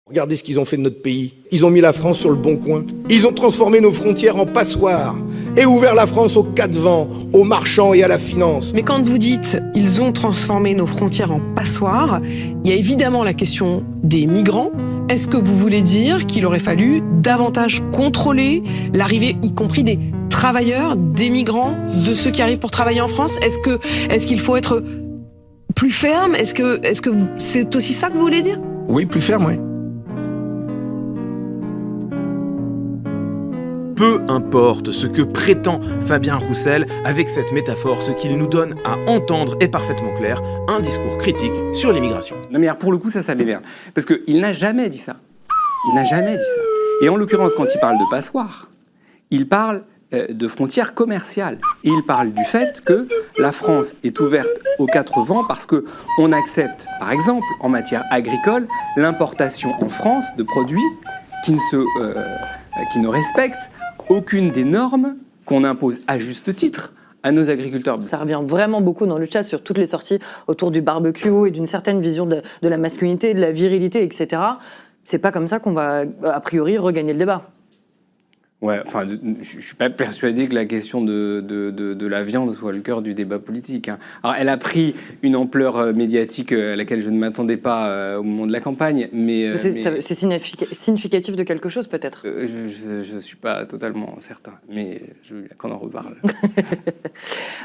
Regardez ce qu'ils ont fait de notre pays. Ils ont mis la France sur le bon coin. Ils ont transformé nos frontières en passoires et ouvert la France aux quatre vents, aux marchands et à la finance. Mais quand vous dites « ils ont transformé nos frontières en passoires », il y a évidemment la question des migrants. Est-ce que vous voulez dire qu'il aurait fallu davantage contrôler l'arrivée, y compris des travailleurs, des migrants, de ceux qui arrivent pour travailler en France? Est-ce qu'il faut être plus ferme? Est-ce que c'est aussi ça que vous voulez dire? Oui, plus ferme, oui. Peu importe ce que prétend Fabien Roussel avec cette métaphore, ce qu'il nous donne à entendre est parfaitement clair, un discours critique sur l'immigration. Non mais alors pour le coup, ça m'énerve. Parce qu'il n'a jamais dit ça. Il n'a jamais dit ça. Et en l'occurrence, quand il parle de passoire, il parle de frontières commerciales. Et il parle du fait que la France est ouverte aux quatre vents parce qu'on accepte, par exemple, en matière agricole, l'importation en France de produits qui ne respectent aucune des normes qu'on impose à juste titre à nos agriculteurs. Ça revient vraiment beaucoup dans le chat sur toutes les sorties autour du barbecue et d'une certaine vision de la masculinité, de la virilité, etc. C'est pas comme ça qu'on va, a priori, regagner le débat. Ouais, enfin, je suis pas persuadé que la question de la viande soit le cœur du débat politique, hein. Alors, elle a pris une ampleur médiatique à laquelle je ne m'attendais pas au moment de la campagne, mais... C'est significatif de quelque chose, peut-être. Je suis pas totalement certain, mais je veux bien qu'on en reparle.